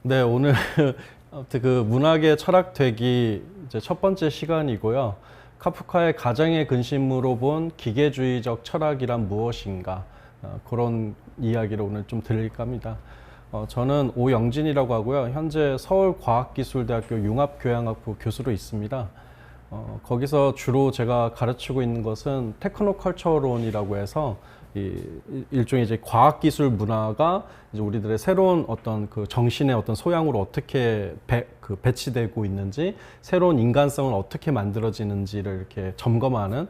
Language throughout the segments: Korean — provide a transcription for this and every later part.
네, 오늘 아무튼 그 문학의 철학되기 이제 첫 번째 시간이고요. 카프카의 가장의 근심으로 본 기계주의적 철학이란 무엇인가, 그런 이야기를 오늘 좀 드릴까 합니다. 저는 오영진이라고 하고요. 현재 서울과학기술대학교 융합교양학부 교수로 있습니다. 거기서 주로 제가 가르치고 있는 것은 테크노컬처론이라고 해서 일종의 이제 과학기술 문화가 이제 우리들의 새로운 어떤 그 정신의 어떤 소양으로 어떻게 배치되고 있는지, 새로운 인간성은 어떻게 만들어지는지를 이렇게 점검하는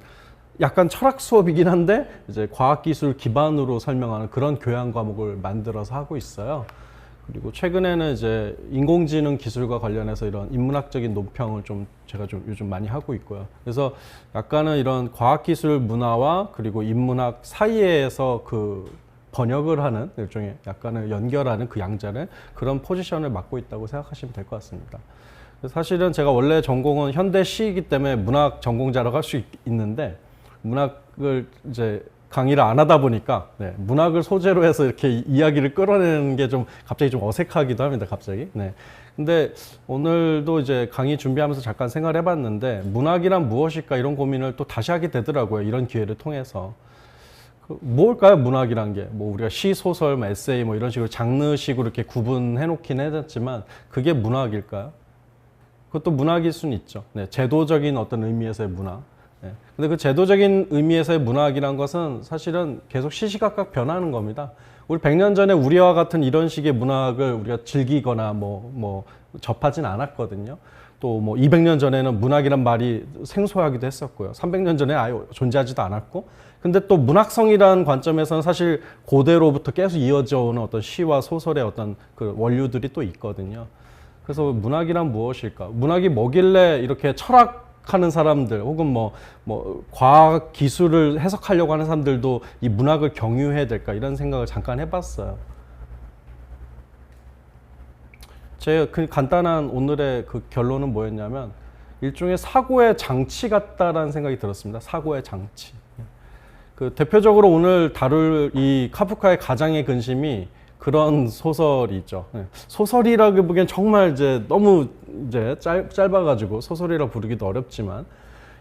약간 철학 수업이긴 한데 이제 과학기술 기반으로 설명하는 그런 교양 과목을 만들어서 하고 있어요. 그리고 최근에는 이제 인공지능 기술과 관련해서 이런 인문학적인 논평을 제가 요즘 많이 하고 있고요. 그래서 약간은 이런 과학기술 문화와 그리고 인문학 사이에서 그 번역을 하는 일종의 약간은 연결하는 그 양자를 그런 포지션을 맡고 있다고 생각하시면 될 것 같습니다. 사실은 제가 원래 전공은 현대 시이기 때문에 문학 전공자라고 할 수 있는데 문학을 이제 강의를 안 하다 보니까 문학을 소재로 해서 이렇게 이야기를 끌어내는 게 좀 갑자기 좀 어색하기도 합니다. 갑자기. 근데 오늘도 이제 강의 준비하면서 잠깐 생각을 해봤는데 문학이란 무엇일까 이런 고민을 또 다시 하게 되더라고요. 이런 기회를 통해서. 뭘까요? 문학이란 게. 뭐 우리가 시, 소설, 에세이 뭐 이런 식으로 장르식으로 이렇게 구분해 놓긴 했지만 그게 문학일까요? 그것도 문학일 수는 있죠. 제도적인 어떤 의미에서의 문학. 근데 그 제도적인 의미에서의 문학이란 것은 사실은 계속 시시각각 변하는 겁니다. 우리 100년 전에 우리와 같은 이런 식의 문학을 우리가 즐기거나 뭐 접하진 않았거든요. 또 뭐 200년 전에는 문학이란 말이 생소하기도 했었고요. 300년 전에 아예 존재하지도 않았고. 근데 또 문학성이라는 관점에서는 사실 고대로부터 계속 이어져 오는 어떤 시와 소설의 어떤 그 원류들이 또 있거든요. 그래서 문학이란 무엇일까? 문학이 뭐길래 이렇게 철학하는 사람들 혹은 뭐 과학 기술을 해석하려고 하는 사람들도 이 문학을 경유해야 될까 이런 생각을 잠깐 해봤어요. 제 그 간단한 오늘의 그 결론은 뭐였냐면 일종의 사고의 장치 같다라는 생각이 들었습니다. 사고의 장치. 그 대표적으로 오늘 다룰 이 카프카의 가장의 근심이 그런 소설이죠. 소설이라고 보기엔 정말 이제 너무 이제 짧아가지고 소설이라 부르기도 어렵지만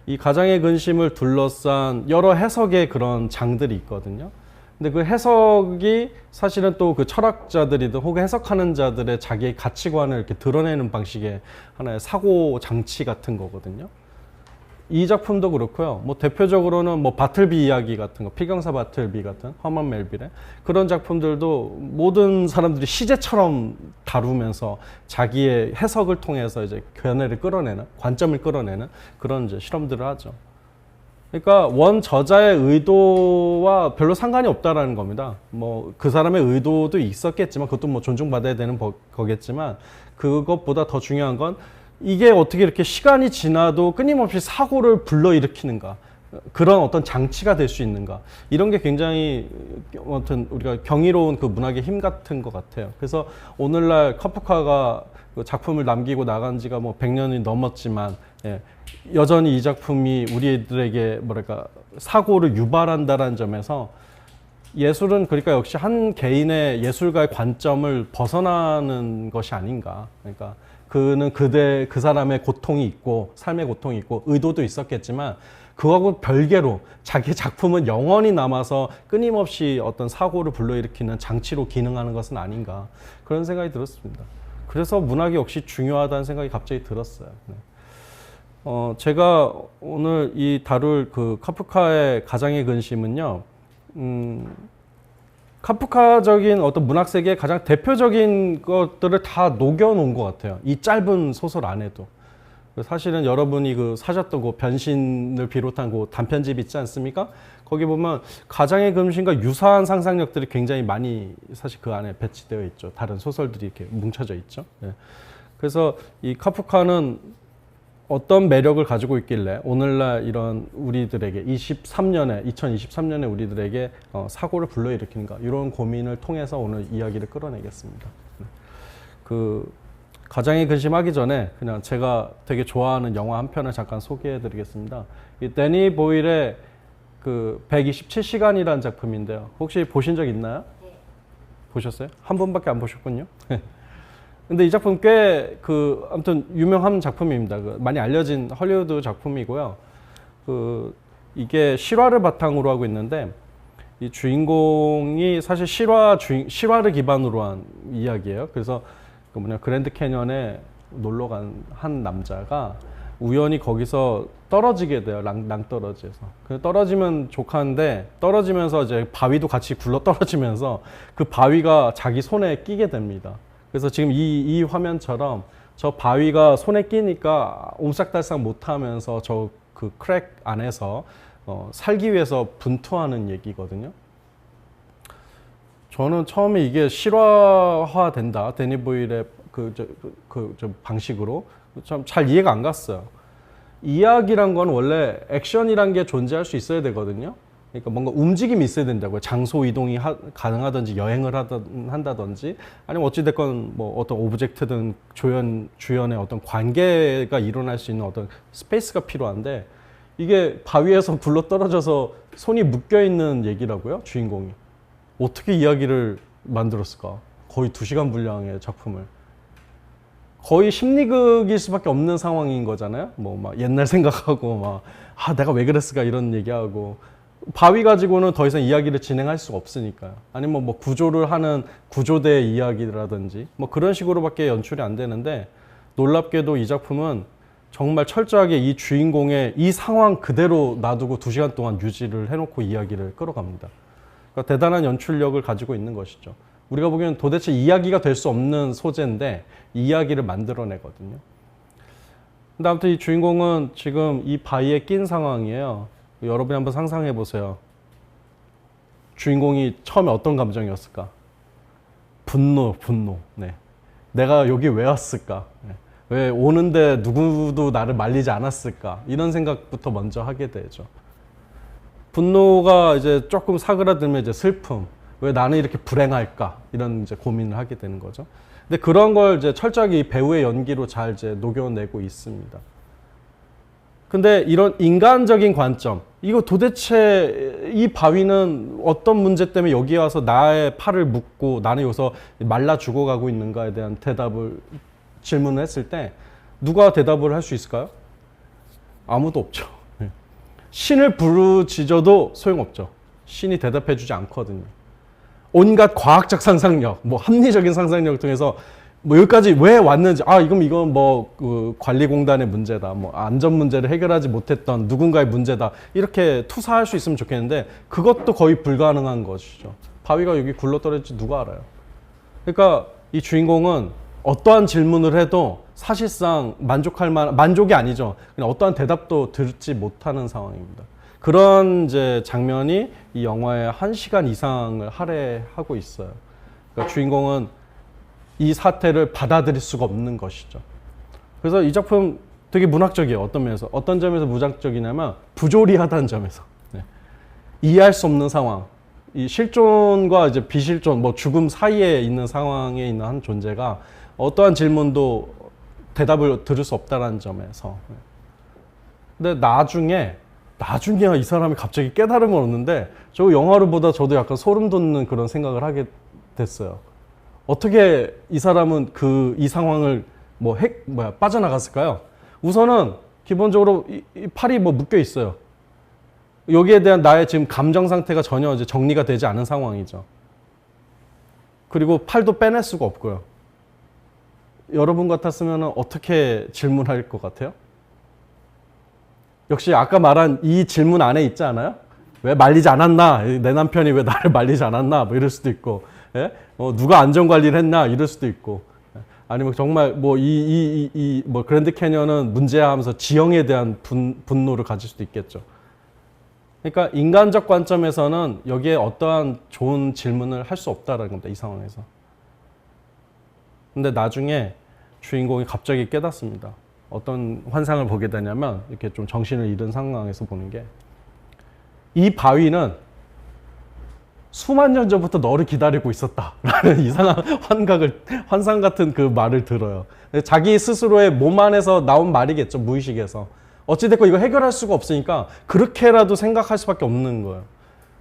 이 가장의 근심을 둘러싼 여러 해석의 그런 장들이 있거든요. 근데 그 해석이 사실은 또 그 철학자들이든 혹은 해석하는 자들의 자기의 가치관을 이렇게 드러내는 방식의 하나의 사고 장치 같은 거거든요. 이 작품도 그렇고요. 뭐 대표적으로는 뭐 바틀비 이야기 같은 거, 피경사 바틀비 같은 허먼 멜빌의 그런 작품들도 모든 사람들이 시제처럼 다루면서 자기의 해석을 통해서 이제 견해를 끌어내는, 관점을 끌어내는 그런 이제 실험들을 하죠. 그러니까 원 저자의 의도와 별로 상관이 없다라는 겁니다. 뭐 그 사람의 의도도 있었겠지만 그것도 뭐 존중받아야 되는 거겠지만 그것보다 더 중요한 건 이게 어떻게 이렇게 시간이 지나도 끊임없이 사고를 불러일으키는가, 그런 어떤 장치가 될 수 있는가, 이런 게 굉장히 아무튼 우리가 경이로운 그 문학의 힘 같은 것 같아요. 그래서 오늘날 카프카가 그 작품을 남기고 나간 지가 뭐 100년이 넘었지만 여전히 이 작품이 우리들에게 뭐랄까 사고를 유발한다는 점에서 예술은 그러니까 역시 한 개인의 예술가의 관점을 벗어나는 것이 아닌가. 그러니까 그는 그 사람의 고통이 있고 삶의 고통이 있고 의도도 있었겠지만 그거하고 별개로 자기 작품은 영원히 남아서 끊임없이 어떤 사고를 불러일으키는 장치로 기능하는 것은 아닌가, 그런 생각이 들었습니다. 그래서 문학이 역시 중요하다는 생각이 갑자기 들었어요. 제가 오늘 이 다룰 그 카프카의 가장의 근심은요, 카프카적인 어떤 문학 세계의 가장 대표적인 것들을 다 녹여놓은 것 같아요. 이 짧은 소설 안에도. 사실은 여러분이 그 사셨던 그 변신을 비롯한 그 단편집 있지 않습니까? 거기 보면 가장의 근심과 유사한 상상력들이 굉장히 많이 사실 그 안에 배치되어 있죠. 다른 소설들이 이렇게 뭉쳐져 있죠. 그래서 이 카프카는 어떤 매력을 가지고 있길래 오늘날 이런 우리들에게 2023년에 우리들에게 사고를 불러일으키는가, 이런 고민을 통해서 오늘 이야기를 끌어내겠습니다. 그 가장의 근심하기 전에 그냥 제가 되게 좋아하는 영화 한 편을 잠깐 소개해 드리겠습니다. 이 데니 보일의 그 127시간이라는 작품인데요. 혹시 보신 적 있나요? 네. 보셨어요? 한 번밖에 안 보셨군요. 근데 이 작품 꽤 아무튼 유명한 작품입니다. 많이 알려진 헐리우드 작품이고요. 이게 실화를 바탕으로 하고 있는데 이 주인공이 사실 실화를 기반으로 한 이야기예요. 그래서 그랜드 캐년에 놀러 간 한 남자가 우연히 거기서 떨어지게 돼요. 낭떠러지에서. 떨어지면 족하는데 떨어지면서 이제 바위도 같이 굴러 떨어지면서 그 바위가 자기 손에 끼게 됩니다. 그래서 지금 이 화면처럼 저 바위가 손에 끼니까 옴싹달싹 못하면서 저 그 크랙 안에서 살기 위해서 분투하는 얘기거든요. 저는 처음에 이게 실화화된다, 데니 보일의 저 방식으로 참 잘 이해가 안 갔어요. 이야기란 건 원래 액션이란 게 존재할 수 있어야 되거든요. 그러니까 뭔가 움직임이 있어야 된다고요. 장소 이동이 가능하든지 여행을 한다든지 아니면 어찌됐건 뭐 어떤 오브젝트든 주연의 어떤 관계가 일어날 수 있는 어떤 스페이스가 필요한데 이게 바위에서 굴러 떨어져서 손이 묶여 있는 얘기라고요. 주인공이. 어떻게 이야기를 만들었을까? 거의 2시간 분량의 작품을. 거의 심리극일 수밖에 없는 상황인 거잖아요. 뭐 막 옛날 생각하고 내가 왜 그랬을까 이런 얘기하고 바위 가지고는 더 이상 이야기를 진행할 수가 없으니까요. 아니면 뭐 구조를 하는 구조대 이야기라든지 뭐 그런 식으로밖에 연출이 안 되는데 놀랍게도 이 작품은 정말 철저하게 이 주인공의 이 상황 그대로 놔두고 2시간 동안 유지를 해놓고 이야기를 끌어갑니다. 그러니까 대단한 연출력을 가지고 있는 것이죠. 우리가 보기엔 도대체 이야기가 될 수 없는 소재인데 이야기를 만들어내거든요. 근데 아무튼 이 주인공은 지금 이 바위에 낀 상황이에요. 여러분이 한번 상상해 보세요. 주인공이 처음에 어떤 감정이었을까? 분노. 네. 내가 여기 왜 왔을까? 네. 왜 오는데 누구도 나를 말리지 않았을까? 이런 생각부터 먼저 하게 되죠. 분노가 이제 조금 사그라들면 이제 슬픔. 왜 나는 이렇게 불행할까? 이런 이제 고민을 하게 되는 거죠. 근데 그런 걸 이제 철저하게 이 배우의 연기로 잘 이제 녹여내고 있습니다. 근데 이런 인간적인 관점, 이거 도대체 이 바위는 어떤 문제 때문에 여기 와서 나의 팔을 묶고 나는 여기서 말라 죽어가고 있는가에 대한 질문을 했을 때 누가 대답을 할 수 있을까요? 아무도 없죠. 신을 부르짖어도 소용없죠. 신이 대답해주지 않거든요. 온갖 과학적 상상력, 뭐 합리적인 상상력을 통해서 뭐 여기까지 왜 왔는지, 이건 뭐 관리공단의 문제다, 뭐 안전 문제를 해결하지 못했던 누군가의 문제다, 이렇게 투사할 수 있으면 좋겠는데 그것도 거의 불가능한 것이죠. 바위가 여기 굴러떨어질지 누가 알아요. 그러니까 이 주인공은 어떠한 질문을 해도 사실상 만족이 아니죠. 그냥 어떠한 대답도 듣지 못하는 상황입니다. 그런 이제 장면이 이 영화의 1시간 이상을 할애하고 있어요. 그러니까 주인공은 이 사태를 받아들일 수가 없는 것이죠. 그래서 이 작품 되게 문학적이에요. 어떤 면에서. 어떤 점에서 문학적이냐면 부조리하다는 점에서. 네. 이해할 수 없는 상황. 이 실존과 이제 비실존, 뭐 죽음 사이에 있는 상황에 있는 한 존재가 어떠한 질문도 대답을 들을 수 없다는 점에서. 근데 나중에 이 사람이 갑자기 깨달음을 얻는데 저 영화를 보다 저도 약간 소름 돋는 그런 생각을 하게 됐어요. 어떻게 이 사람은 이 상황을 빠져나갔을까요? 우선은 기본적으로 이 팔이 묶여 있어요. 여기에 대한 나의 지금 감정 상태가 전혀 이제 정리가 되지 않은 상황이죠. 그리고 팔도 빼낼 수가 없고요. 여러분 같았으면 어떻게 질문할 것 같아요? 역시 아까 말한 이 질문 안에 있지 않아요? 왜 말리지 않았나? 내 남편이 왜 나를 말리지 않았나? 뭐 이럴 수도 있고, 예? 누가 안전관리를 했나? 이럴 수도 있고, 아니면 정말 뭐 그랜드 캐년은 문제야 하면서 지형에 대한 분노를 가질 수도 있겠죠. 그러니까 인간적 관점에서는 여기에 어떠한 좋은 질문을 할 수 없다라는 겁니다. 이 상황에서. 근데 나중에 주인공이 갑자기 깨닫습니다. 어떤 환상을 보게 되냐면 이렇게 좀 정신을 잃은 상황에서 보는 게 이 바위는 수만 년 전부터 너를 기다리고 있었다라는 이상한 환상 같은 그 말을 들어요. 자기 스스로의 몸 안에서 나온 말이겠죠. 무의식에서. 어찌됐건 이거 해결할 수가 없으니까 그렇게라도 생각할 수밖에 없는 거예요.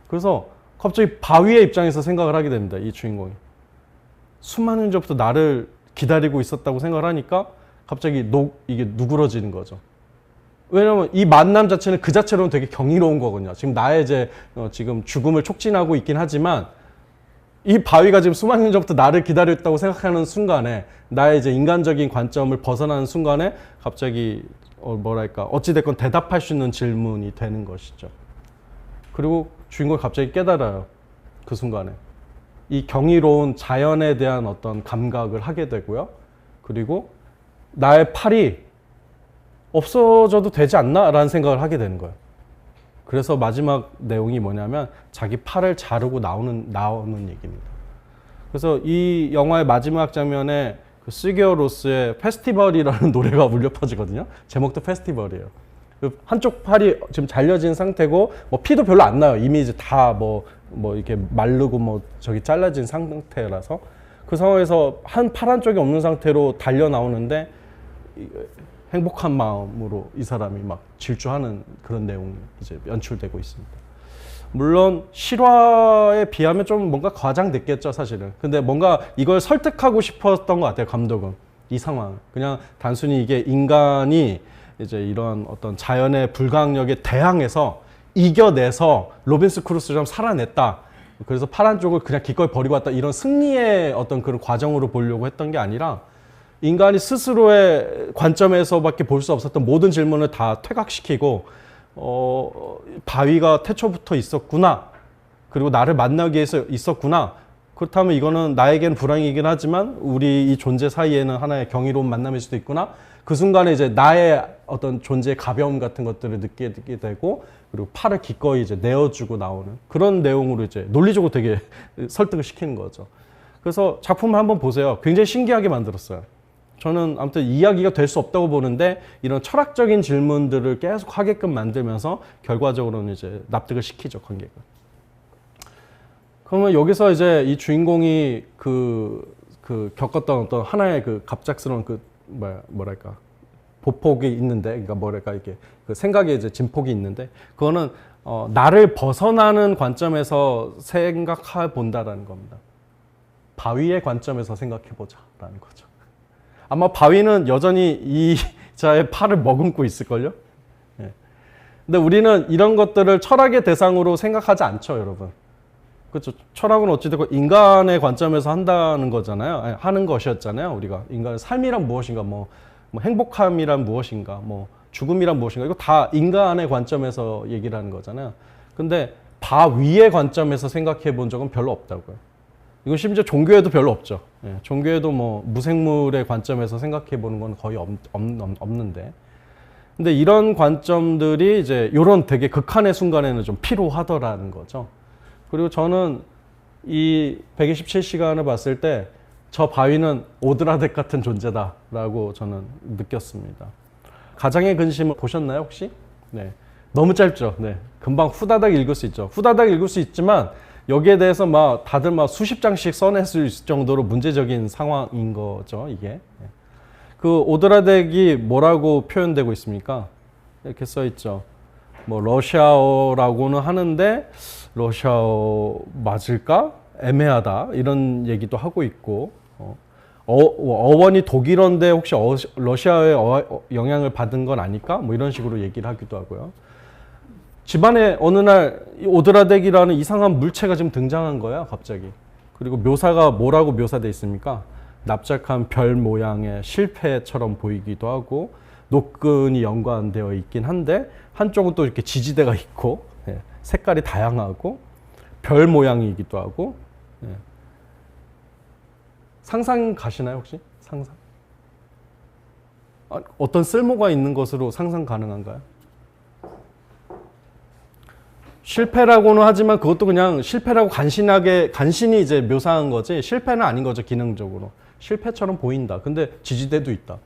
그래서 갑자기 바위의 입장에서 생각을 하게 됩니다. 이 주인공이. 수만 년 전부터 나를 기다리고 있었다고 생각을 하니까 갑자기 이게 누그러지는 거죠. 왜냐면 이 만남 자체는 그 자체로는 되게 경이로운 거거든요. 지금 나의 이제 지금 죽음을 촉진하고 있긴 하지만 이 바위가 지금 수만 년 전부터 나를 기다렸다고 생각하는 순간에 나의 이제 인간적인 관점을 벗어나는 순간에 갑자기 뭐랄까 어찌됐건 대답할 수 있는 질문이 되는 것이죠. 그리고 주인공이 갑자기 깨달아요. 그 순간에. 이 경이로운 자연에 대한 어떤 감각을 하게 되고요. 그리고 나의 팔이 없어져도 되지 않나? 라는 생각을 하게 되는 거예요. 그래서 마지막 내용이 뭐냐면 자기 팔을 자르고 나오는 얘기입니다. 그래서 이 영화의 마지막 장면에 그 시기어 로스의 페스티벌이라는 노래가 울려 퍼지거든요. 제목도 페스티벌이에요. 한쪽 팔이 지금 잘려진 상태고 뭐 피도 별로 안 나요. 이미 이제 다 뭐 이렇게 마르고 뭐 저기 잘라진 상태라서 그 상황에서 팔 한쪽이 없는 상태로 달려 나오는데 행복한 마음으로 이 사람이 막 질주하는 그런 내용이 이제 연출되고 있습니다. 물론 실화에 비하면 좀 뭔가 과장됐겠죠, 사실은. 근데 뭔가 이걸 설득하고 싶었던 것 같아요, 감독은. 이 상황. 그냥 단순히 이게 인간이 이제 이런 어떤 자연의 불가항력에 대항해서 이겨내서 로빈스 크루소처럼 살아냈다. 그래서 파란 쪽을 그냥 기꺼이 버리고 왔다. 이런 승리의 어떤 그런 과정으로 보려고 했던 게 아니라 인간이 스스로의 관점에서밖에 볼 수 없었던 모든 질문을 다 퇴각시키고 바위가 태초부터 있었구나. 그리고 나를 만나기 위해서 있었구나. 그렇다면 이거는 나에겐 불행이긴 하지만 우리 이 존재 사이에는 하나의 경이로운 만남일 수도 있구나. 그 순간에 이제 나의 어떤 존재의 가벼움 같은 것들을 느끼게 되고 그리고 팔을 기꺼이 이제 내어주고 나오는 그런 내용으로 이제 논리적으로 되게 설득을 시키는 거죠. 그래서 작품을 한번 보세요. 굉장히 신기하게 만들었어요. 저는 아무튼 이야기가 될 수 없다고 보는데 이런 철학적인 질문들을 계속 하게끔 만들면서 결과적으로는 이제 납득을 시키죠, 관객을. 그러면 여기서 이제 이 주인공이 그 겪었던 어떤 하나의 그 갑작스러운 뭐랄까 보폭이 있는데, 그러니까 뭐랄까 이렇게 그 생각의 이제 진폭이 있는데, 그거는 나를 벗어나는 관점에서 생각해 본다라는 겁니다. 바위의 관점에서 생각해 보자라는 거죠. 아마 바위는 여전히 이 자의 팔을 머금고 있을걸요? 예. 근데 우리는 이런 것들을 철학의 대상으로 생각하지 않죠, 여러분. 그렇죠. 철학은 어찌됐건 인간의 관점에서 한다는 거잖아요. 아니, 하는 것이었잖아요, 우리가. 인간의 삶이란 무엇인가, 뭐 행복함이란 무엇인가, 뭐 죽음이란 무엇인가. 이거 다 인간의 관점에서 얘기를 하는 거잖아요. 근데 바위의 관점에서 생각해 본 적은 별로 없다고요. 이건 심지어 종교에도 별로 없죠. 예, 종교에도 뭐 무생물의 관점에서 생각해 보는 건 거의 없는데. 근데 이런 관점들이 이제 이런 되게 극한의 순간에는 좀 필요하더라는 거죠. 그리고 저는 이 127시간을 봤을 때 저 바위는 오드라덱 같은 존재다라고 저는 느꼈습니다. 가장의 근심을 보셨나요, 혹시? 네. 너무 짧죠. 네. 금방 후다닥 읽을 수 있죠. 후다닥 읽을 수 있지만 여기에 대해서 막 다들 막 수십 장씩 써낼 수 있을 정도로 문제적인 상황인 거죠, 이게. 그 오드라덱이 뭐라고 표현되고 있습니까? 이렇게 써 있죠. 뭐 러시아어라고는 하는데 러시아어 맞을까? 애매하다. 이런 얘기도 하고 있고. 어원이 독일어인데 혹시 러시아의 영향을 받은 건 아닐까? 뭐 이런 식으로 얘기를 하기도 하고요. 집안에 어느 날 오드라덱이라는 이상한 물체가 지금 등장한 거야, 갑자기. 그리고 묘사가 뭐라고 묘사되어 있습니까? 납작한 별 모양의 실패처럼 보이기도 하고 노끈이 연관되어 있긴 한데 한쪽은 또 이렇게 지지대가 있고 색깔이 다양하고 별 모양이기도 하고. 상상 가시나요, 혹시? 상상? 어떤 쓸모가 있는 것으로 상상 가능한가요? 실패라고는 하지만 그것도 그냥 실패라고 간신히 이제 묘사한 거지 실패는 아닌 거죠, 기능적으로. 실패처럼 보인다. 근데 지지대도 있다.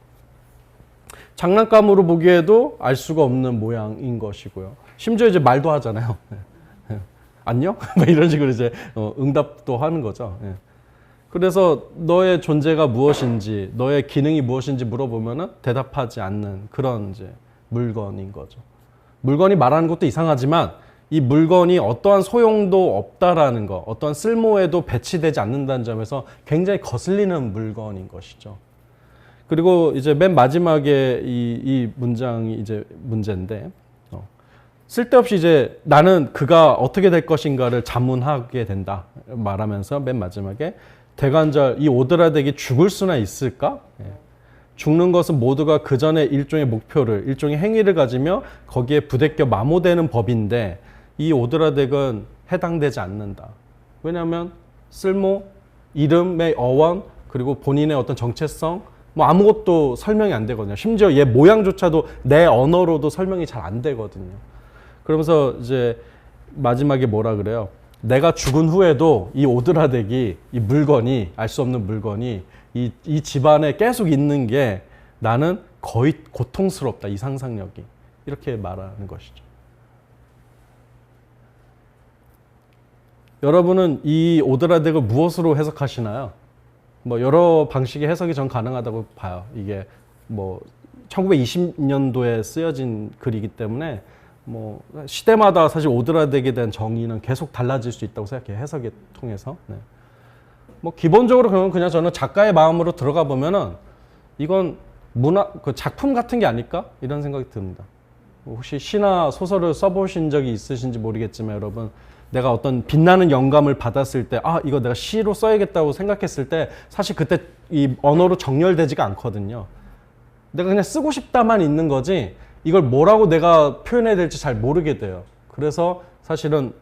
장난감으로 보기에도 알 수가 없는 모양인 것이고요. 심지어 이제 말도 하잖아요. 안녕? 이런 식으로 이제 응답도 하는 거죠. 그래서 너의 존재가 무엇인지, 너의 기능이 무엇인지 물어보면은 대답하지 않는 그런 이제 물건인 거죠. 물건이 말하는 것도 이상하지만 이 물건이 어떠한 소용도 없다라는 거, 어떠한 쓸모에도 배치되지 않는다는 점에서 굉장히 거슬리는 물건인 것이죠. 그리고 이제 맨 마지막에 이 문장이 이제 문제인데, 쓸데없이 이제 나는 그가 어떻게 될 것인가를 자문하게 된다 말하면서 맨 마지막에 대관절 이 오드라덱이 죽을 수나 있을까? 죽는 것은 모두가 그 전에 일종의 목표를, 일종의 행위를 가지며 거기에 부대껴 마모되는 법인데 이 오드라덱은 해당되지 않는다. 왜냐하면 쓸모, 이름의 어원, 그리고 본인의 어떤 정체성, 뭐 아무것도 설명이 안 되거든요. 심지어 얘 모양조차도 내 언어로도 설명이 잘 안 되거든요. 그러면서 이제 마지막에 뭐라 그래요? 내가 죽은 후에도 이 오드라덱이, 이 물건이, 알 수 없는 물건이 이 집안에 계속 있는 게 나는 거의 고통스럽다, 이 상상력이. 이렇게 말하는 것이죠. 여러분은 이 오드라덱을 무엇으로 해석하시나요? 뭐 여러 방식의 해석이 전 가능하다고 봐요. 이게 뭐 1920년도에 쓰여진 글이기 때문에 뭐 시대마다 사실 오드라덱에 대한 정의는 계속 달라질 수 있다고 생각해요. 해석에 통해서. 네. 뭐 기본적으로 그냥 저는 작가의 마음으로 들어가 보면은 이건 그 작품 같은 게 아닐까? 이런 생각이 듭니다. 혹시 시나 소설을 써보신 적이 있으신지 모르겠지만 여러분, 내가 어떤 빛나는 영감을 받았을 때, 아, 이거 내가 시로 써야겠다고 생각했을 때 사실 그때 이 언어로 정렬되지가 않거든요. 내가 그냥 쓰고 싶다만 있는 거지 이걸 뭐라고 내가 표현해야 될지 잘 모르게 돼요. 그래서 사실은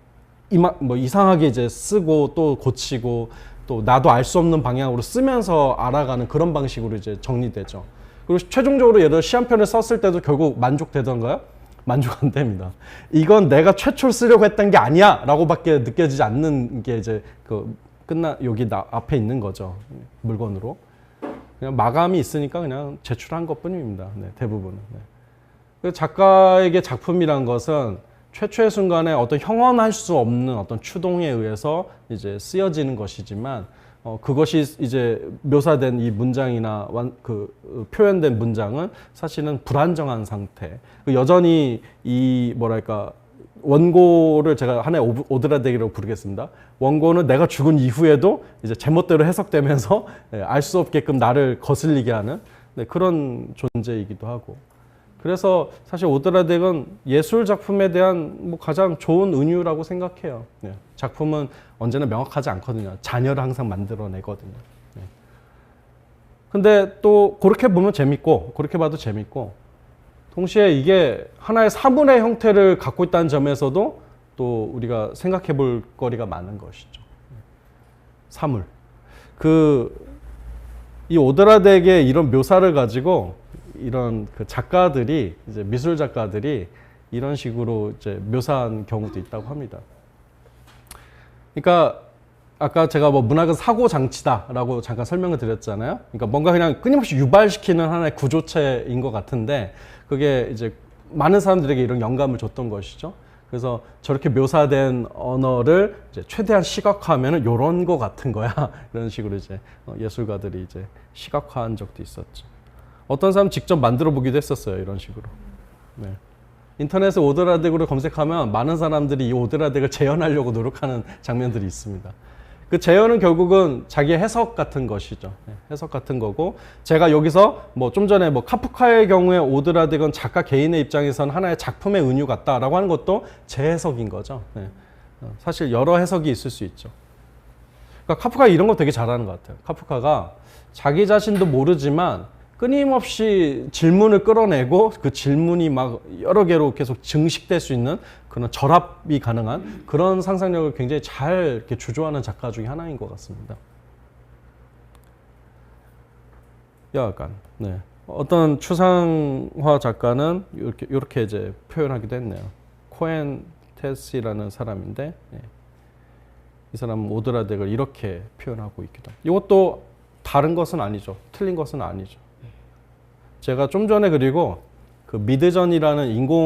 뭐 이상하게 이제 쓰고 또 고치고 또 나도 알 수 없는 방향으로 쓰면서 알아가는 그런 방식으로 이제 정리되죠. 그리고 최종적으로 예를 들어 시 한 편을 썼을 때도 결국 만족되던가요? 만족 안 됩니다. 이건 내가 최초로 쓰려고 했던 게 아니야 라고 밖에 느껴지지 않는 게 이제 여기 앞에 있는 거죠. 물건으로. 그냥 마감이 있으니까 그냥 제출한 것 뿐입니다. 네, 대부분은. 네. 작가에게 작품이란 것은 최초의 순간에 어떤 형언할 수 없는 어떤 추동에 의해서 이제 쓰여지는 것이지만 그것이 이제 묘사된 이 문장이나 표현된 문장은 사실은 불안정한 상태. 여전히 이 뭐랄까 원고를 제가 하나의 오드라덱이라고 부르겠습니다. 원고는 내가 죽은 이후에도 이제 제멋대로 해석되면서 알 수 없게끔 나를 거슬리게 하는 그런 존재이기도 하고. 그래서 사실 오드라덱은 예술 작품에 대한 뭐 가장 좋은 은유라고 생각해요. 네. 작품은 언제나 명확하지 않거든요. 잔여를 항상 만들어내거든요. 네. 근데 또 그렇게 보면 재밌고, 그렇게 봐도 재밌고, 동시에 이게 하나의 사물의 형태를 갖고 있다는 점에서도 또 우리가 생각해 볼 거리가 많은 것이죠. 사물. 이 오드라덱의 이런 묘사를 가지고 이런 작가들이, 이제 미술 작가들이 이런 식으로 이제 묘사한 경우도 있다고 합니다. 그러니까 아까 제가 뭐 문학은 사고 장치다라고 잠깐 설명을 드렸잖아요. 그러니까 뭔가 그냥 끊임없이 유발시키는 하나의 구조체인 것 같은데 그게 이제 많은 사람들에게 이런 영감을 줬던 것이죠. 그래서 저렇게 묘사된 언어를 이제 최대한 시각화하면은 이런 거 같은 거야. 이런 식으로 이제 예술가들이 이제 시각화한 적도 있었죠. 어떤 사람 직접 만들어 보기도 했었어요. 이런 식으로. 네. 인터넷에 오드라덱으로 검색하면 많은 사람들이 이 오드라덱을 재현하려고 노력하는 장면들이 있습니다. 그 재현은 결국은 자기의 해석 같은 것이죠. 네, 해석 같은 거고, 제가 여기서 뭐 좀 전에 뭐 카프카의 경우에 오드라덱은 작가 개인의 입장에서는 하나의 작품의 은유 같다라고 하는 것도 제 해석인 거죠. 네. 사실 여러 해석이 있을 수 있죠. 그러니까 카프카 이런 거 되게 잘하는 것 같아요. 카프카가 자기 자신도 모르지만 끊임없이 질문을 끌어내고 그 질문이 막 여러 개로 계속 증식될 수 있는 그런 결합이 가능한 그런 상상력을 굉장히 잘 이렇게 주조하는 작가 중에 하나인 것 같습니다. 약간, 네. 어떤 추상화 작가는 이렇게 이제 표현하기도 했네요. 코엔 테스라는 사람인데, 네. 이 사람은 오드라덱을 이렇게 표현하고 있기도 합니다. 이것도 다른 것은 아니죠. 틀린 것은 아니죠. 제가 좀 전에 그리고 그 미드전이라는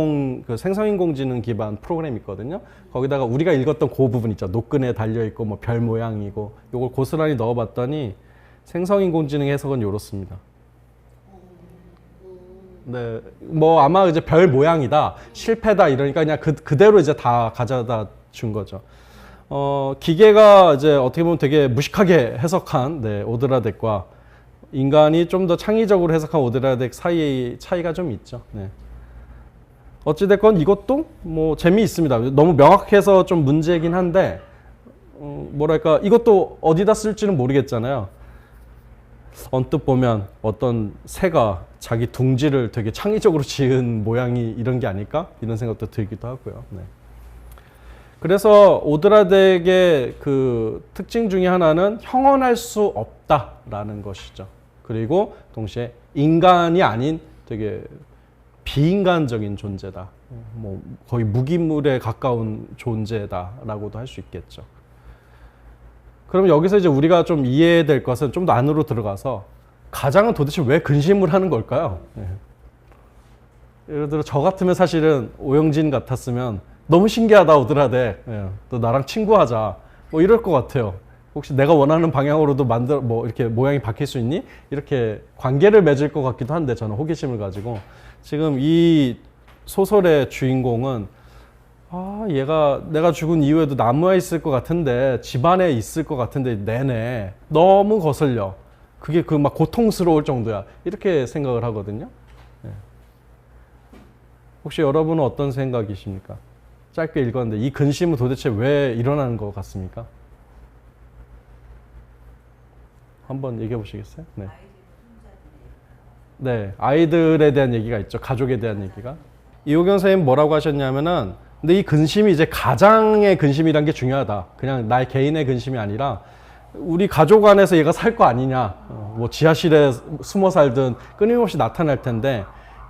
생성인공지능 기반 프로그램이 있거든요. 거기다가 우리가 읽었던 그 부분 있죠. 노끈에 달려있고 뭐 별 모양이고 이걸 고스란히 넣어봤더니 생성인공지능 해석은 이렇습니다. 네, 뭐 아마 이제 별 모양이다, 실패다 이러니까 그냥 그대로 이제 다 가져다 준 거죠. 기계가 이제 어떻게 보면 되게 무식하게 해석한 네, 오드라덱과 인간이 좀 더 창의적으로 해석한 오드라덱 사이의 차이가 좀 있죠. 네. 어찌됐건 이것도 뭐 재미있습니다. 너무 명확해서 좀 문제이긴 한데, 뭐랄까, 이것도 어디다 쓸지는 모르겠잖아요. 언뜻 보면 어떤 새가 자기 둥지를 되게 창의적으로 지은 모양이 이런 게 아닐까? 이런 생각도 들기도 하고요. 네. 그래서 오드라덱의 그 특징 중에 하나는 형언할 수 없다라는 것이죠. 그리고 동시에 인간이 아닌 되게 비인간적인 존재다. 뭐 거의 무기물에 가까운 존재다라고도 할 수 있겠죠. 그럼 여기서 이제 우리가 좀 이해될 것은 좀 더 안으로 들어가서 가장은 도대체 왜 근심을 하는 걸까요? 네. 예를 들어 저 같으면 사실은 오영진 같았으면 너무 신기하다 오드라덱. 네. 너 나랑 친구하자. 뭐 이럴 것 같아요. 혹시 내가 원하는 방향으로도 뭐 이렇게 모양이 바뀔 수 있니? 이렇게 관계를 맺을 것 같기도 한데 저는 호기심을 가지고 지금 이 소설의 주인공은 얘가 내가 죽은 이후에도 나무에 있을 것 같은데 집안에 있을 것 같은데 내내 너무 거슬려. 그게 그 막 고통스러울 정도야. 이렇게 생각을 하거든요. 네. 혹시 여러분은 어떤 생각이십니까? 짧게 읽었는데 이 근심은 도대체 왜 일어나는 것 같습니까? 한번 얘기해 보시겠어요? 네. 네, 아이들에 대한 얘기가 있죠. 가족에 대한 얘기가. 이호경 선생님 뭐라고 하셨냐면은 근데 이 근심이 이제 가장의 근심이란 게 중요하다. 그냥 나의 개인의 근심이 아니라 우리 가족 안에서 얘가 살 거 아니냐. 뭐 지하실에 숨어 살든 끊임없이 나타날 텐데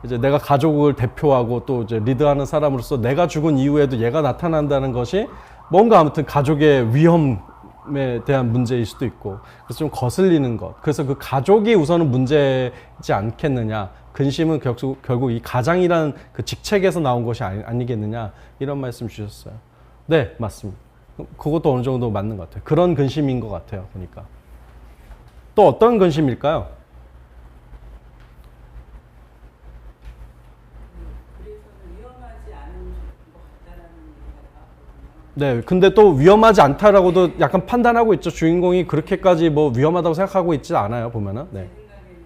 이제 내가 가족을 대표하고 또 이제 리드하는 사람으로서 내가 죽은 이후에도 얘가 나타난다는 것이 뭔가 아무튼 가족의 위험에 대한 문제일 수도 있고 그래서 좀 거슬리는 것. 그래서 그 가족이 우선은 문제지 않겠느냐. 근심은 결국 이 가장이라는 그 직책에서 나온 것이 아니겠느냐. 이런 말씀 주셨어요. 네, 맞습니다. 그것도 어느 정도 맞는 것 같아요. 그런 근심인 것 같아요. 보니까. 또 어떤 근심일까요? 네, 근데 또 위험하지 않다라고도 약간 판단하고 있죠. 주인공이 그렇게까지 뭐 위험하다고 생각하고 있지 않아요. 보면은. 네. 제 생각에는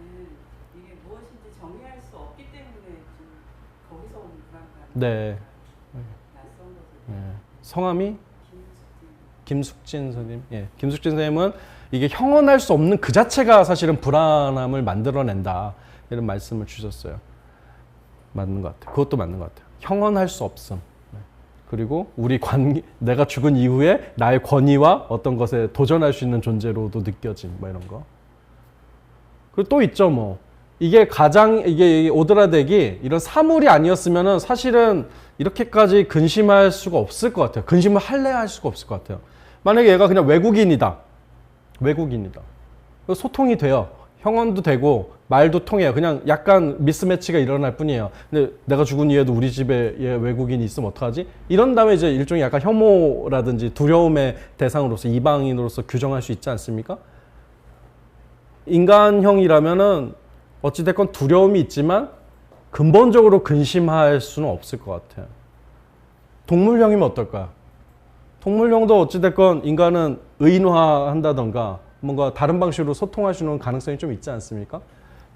이게 무엇인지 정의할 수 없기 때문에 좀 거기서 오는 불안감. 네. 낯선 것을. 네. 성함이 김숙진 선생님. 예, 김숙진 선생님은 이게 형언할 수 없는 그 자체가 사실은 불안함을 만들어낸다 이런 말씀을 주셨어요. 맞는 것 같아요. 그것도 맞는 것 같아요. 형언할 수 없음. 그리고 우리 내가 죽은 이후에 나의 권위와 어떤 것에 도전할 수 있는 존재로도 느껴짐, 뭐 이런 거. 그리고 또 있죠, 뭐. 이게 오드라덱이 이런 사물이 아니었으면은 사실은 이렇게까지 근심할 수가 없을 것 같아요. 근심을 할 수가 없을 것 같아요. 만약에 얘가 그냥 외국인이다. 소통이 돼요. 형언도 되고 말도 통해요. 그냥 약간 미스매치가 일어날 뿐이에요. 근데 내가 죽은 이후에도 우리 집에 얘 외국인이 있으면 어떡하지? 이런 다음에 이제 일종의 약간 혐오라든지 두려움의 대상으로서 이방인으로서 규정할 수 있지 않습니까? 인간형이라면은 어찌됐건 두려움이 있지만 근본적으로 근심할 수는 없을 것 같아요. 동물형이면 어떨까요? 동물형도 어찌됐건 인간은 의인화한다던가 뭔가 다른 방식으로 소통할 수 있는 가능성이 좀 있지 않습니까?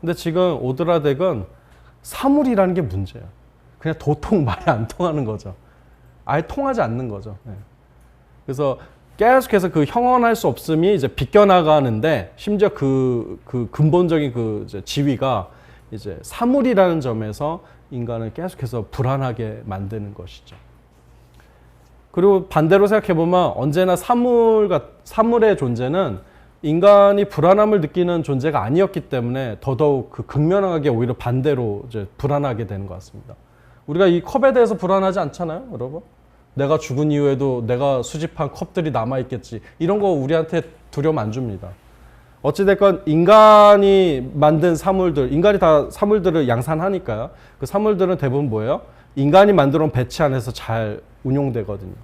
근데 지금 오드라덱은 사물이라는 게 문제예요. 그냥 도통 말이 안 통하는 거죠. 아예 통하지 않는 거죠. 네. 그래서 계속해서 그 형언할 수 없음이 이제 비껴나가는데 심지어 그 근본적인 그 이제 지위가 이제 사물이라는 점에서 인간을 계속해서 불안하게 만드는 것이죠. 그리고 반대로 생각해보면 언제나 사물의 존재는 인간이 불안함을 느끼는 존재가 아니었기 때문에 더더욱 그 극명하게 오히려 반대로 이제 불안하게 되는 것 같습니다. 우리가 이 컵에 대해서 불안하지 않잖아요, 여러분? 내가 죽은 이후에도 내가 수집한 컵들이 남아있겠지. 이런 거 우리한테 두려움 안 줍니다. 어찌됐건 인간이 만든 사물들, 인간이 다 사물들을 양산하니까요. 그 사물들은 대부분 뭐예요? 인간이 만들어 놓은 배치 안에서 잘 운용되거든요.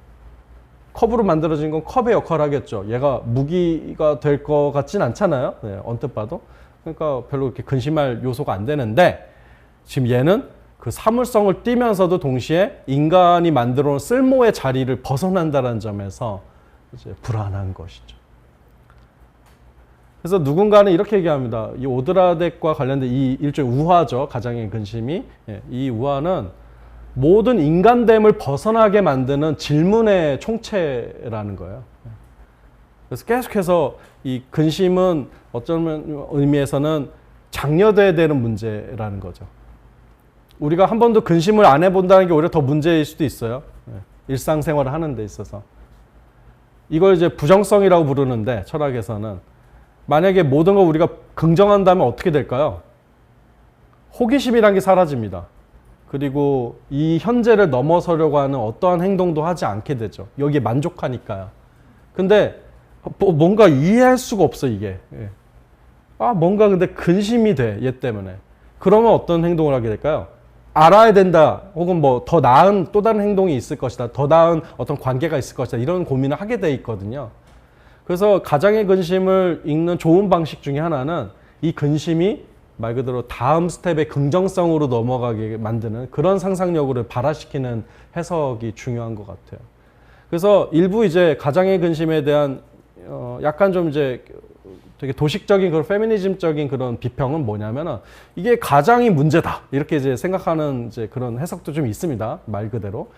컵으로 만들어진 건 컵의 역할을 하겠죠. 얘가 무기가 될 것 같진 않잖아요. 네, 언뜻 봐도. 그러니까 별로 이렇게 근심할 요소가 안 되는데 지금 얘는 그 사물성을 띠면서도 동시에 인간이 만들어 놓은 쓸모의 자리를 벗어난다는 점에서 이제 불안한 것이죠. 그래서 누군가는 이렇게 얘기합니다. 이 오드라덱과 관련된 이 일종의 우화죠. 가장의 근심이. 이 우화는 모든 인간됨을 벗어나게 만드는 질문의 총체라는 거예요. 그래서 계속해서 이 근심은 어쩌면 의미에서는 장려돼야 되는 문제라는 거죠. 우리가 한 번도 근심을 안 해본다는 게 오히려 더 문제일 수도 있어요. 일상생활을 하는 데 있어서. 이걸 이제 부정성이라고 부르는데 철학에서는 만약에 모든 걸 우리가 긍정한다면 어떻게 될까요? 호기심이란 게 사라집니다. 그리고 이 현재를 넘어서려고 하는 어떠한 행동도 하지 않게 되죠. 여기에 만족하니까요. 근데 뭔가 이해할 수가 없어 이게. 뭔가 근데 근심이 돼, 얘 때문에. 그러면 어떤 행동을 하게 될까요? 알아야 된다, 혹은 뭐 더 나은 또 다른 행동이 있을 것이다, 더 나은 어떤 관계가 있을 것이다, 이런 고민을 하게 돼 있거든요. 그래서 가장의 근심을 읽는 좋은 방식 중에 하나는 이 근심이 말 그대로 다음 스텝의 긍정성으로 넘어가게 만드는 그런 상상력을 발화시키는 해석이 중요한 것 같아요. 그래서 일부 이제 가장의 근심에 대한 약간 좀 이제 되게 도식적인 그런 페미니즘적인 그런 비평은 뭐냐면은 이게 가장이 문제다 이렇게 이제 생각하는 이제 그런 해석도 좀 있습니다. 말 그대로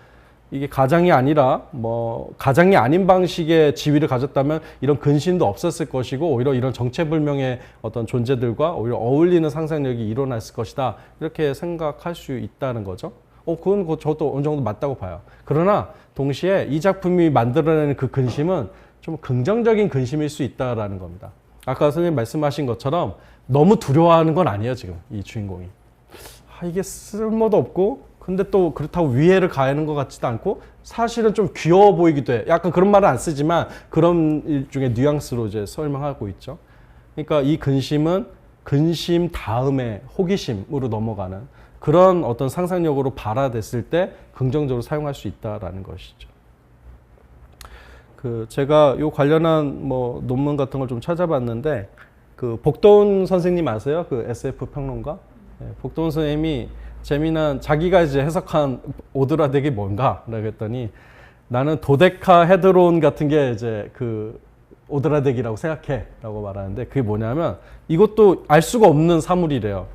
이게 가장이 아니라 뭐 가장이 아닌 방식의 지위를 가졌다면 이런 근심도 없었을 것이고 오히려 이런 정체불명의 어떤 존재들과 오히려 어울리는 상상력이 일어났을 것이다 이렇게 생각할 수 있다는 거죠. 그건 저도 어느 정도 맞다고 봐요. 그러나 동시에 이 작품이 만들어내는 그 근심은 좀 긍정적인 근심일 수 있다라는 겁니다. 아까 선생님 말씀하신 것처럼 너무 두려워하는 건 아니에요, 지금 이 주인공이. 이게 쓸모도 없고, 근데 또 그렇다고 위해를 가하는 것 같지도 않고, 사실은 좀 귀여워 보이기도 해. 약간 그런 말은 안 쓰지만 그런 일종의 뉘앙스로 이제 설명하고 있죠. 그러니까 이 근심은 근심 다음에 호기심으로 넘어가는 그런 어떤 상상력으로 발화됐을 때 긍정적으로 사용할 수 있다라는 것이죠. 제가 요 관련한 뭐 논문 같은 걸 좀 찾아봤는데 그 복돈 선생님 아세요? 그 SF 평론가? 복돈 선생님이 재미난 자기가 이제 해석한 오드라덱이 뭔가라고 했더니 나는 도데카 헤드론 같은 게 이제 그 오드라덱이라고 생각해라고 말하는데 그게 뭐냐면 이것도 알 수가 없는 사물이래요.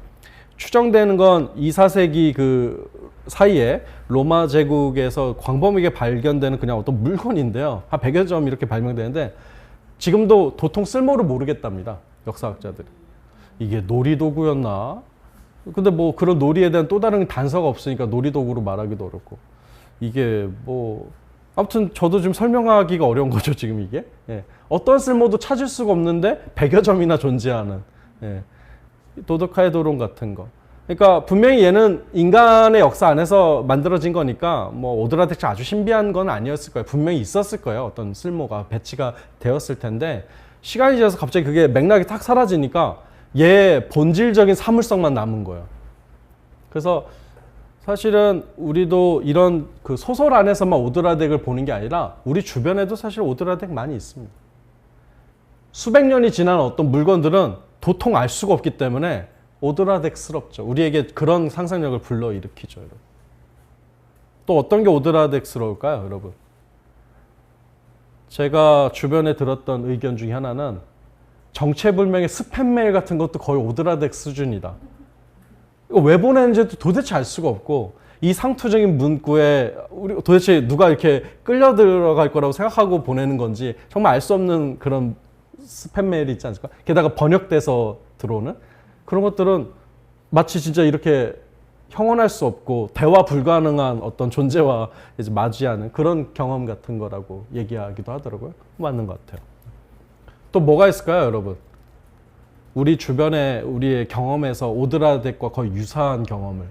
추정되는 건 2, 4세기 그 사이에 로마 제국에서 광범위하게 발견되는 그냥 어떤 물건인데요. 한 100여 점 이렇게 발명되는데 지금도 도통 쓸모를 모르겠답니다. 역사학자들이. 이게 놀이도구였나? 근데 뭐 그런 놀이에 대한 또 다른 단서가 없으니까 놀이도구로 말하기도 어렵고. 이게 뭐 아무튼 저도 좀 설명하기가 어려운 거죠, 지금 이게. 어떤 쓸모도 찾을 수가 없는데 100여 점이나 존재하는 도덕화의 도론 같은 거. 그러니까 분명히 얘는 인간의 역사 안에서 만들어진 거니까 뭐 오드라덱이 아주 신비한 건 아니었을 거예요. 분명히 있었을 거예요. 어떤 쓸모가 배치가 되었을 텐데 시간이 지나서 갑자기 그게 맥락이 탁 사라지니까 얘 본질적인 사물성만 남은 거예요. 그래서 사실은 우리도 이런 그 소설 안에서만 오드라덱을 보는 게 아니라 우리 주변에도 사실 오드라덱 많이 있습니다. 수백 년이 지난 어떤 물건들은 도통 알 수가 없기 때문에 오드라덱스럽죠. 우리에게 그런 상상력을 불러일으키죠. 여러분. 또 어떤 게 오드라덱스러울까요, 여러분? 제가 주변에 들었던 의견 중에 하나는 정체불명의 스팸 메일 같은 것도 거의 오드라덱 수준이다. 이거 왜 보내는지도 도대체 알 수가 없고 이 상투적인 문구에 우리 도대체 누가 이렇게 끌려 들어갈 거라고 생각하고 보내는 건지 정말 알 수 없는 그런 스팸 메일이 있지 않습니까? 게다가 번역돼서 들어오는 그런 것들은 마치 진짜 이렇게 형언할 수 없고 대화 불가능한 어떤 존재와 이제 마주하는 그런 경험 같은 거라고 얘기하기도 하더라고요. 맞는 것 같아요. 또 뭐가 있을까요, 여러분? 우리 주변에 우리의 경험에서 오드라덱과 거의 유사한 경험을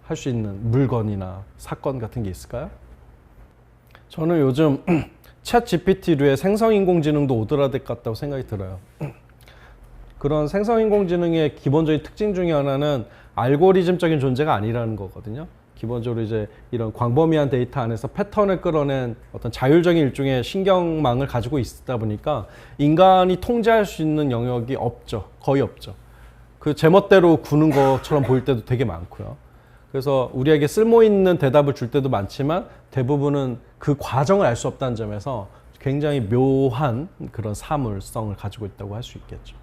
할 수 있는 물건이나 사건 같은 게 있을까요? 저는 요즘 챗 GPT류의 생성인공지능도 오드라덱 같다고 생각이 들어요. 그런 생성인공지능의 기본적인 특징 중에 하나는 알고리즘적인 존재가 아니라는 거거든요. 기본적으로 이제 이런 광범위한 데이터 안에서 패턴을 끌어낸 어떤 자율적인 일종의 신경망을 가지고 있다 보니까 인간이 통제할 수 있는 영역이 없죠. 거의 없죠. 그 제멋대로 구는 것처럼 보일 때도 되게 많고요. 그래서 우리에게 쓸모 있는 대답을 줄 때도 많지만 대부분은 그 과정을 알 수 없다는 점에서 굉장히 묘한 그런 사물성을 가지고 있다고 할 수 있겠죠.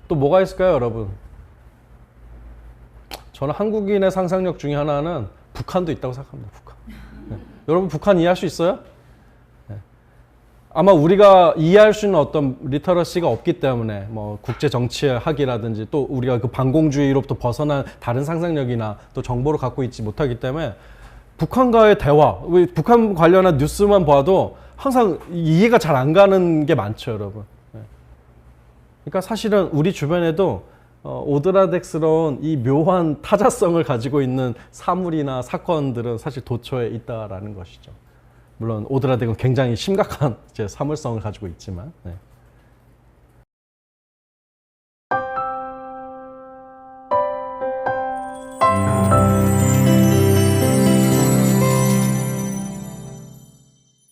또 뭐가 있을까요, 여러분? 저는 한국인의 상상력 중에 하나는 북한도 있다고 생각합니다. 북한. 네. 여러분 북한 이해할 수 있어요? 네. 아마 우리가 이해할 수 있는 어떤 리터러시가 없기 때문에 뭐 국제 정치학이라든지 또 우리가 그 반공주의로부터 벗어난 다른 상상력이나 또 정보를 갖고 있지 못하기 때문에 북한과의 대화, 북한 관련한 뉴스만 봐도 항상 이해가 잘 안 가는 게 많죠, 여러분. 네. 그러니까 사실은 우리 주변에도 오드라덱스러운 이 묘한 타자성을 가지고 있는 사물이나 사건들은 사실 도처에 있다라는 것이죠. 물론 오드라덱은 굉장히 심각한 이제 사물성을 가지고 있지만. 네.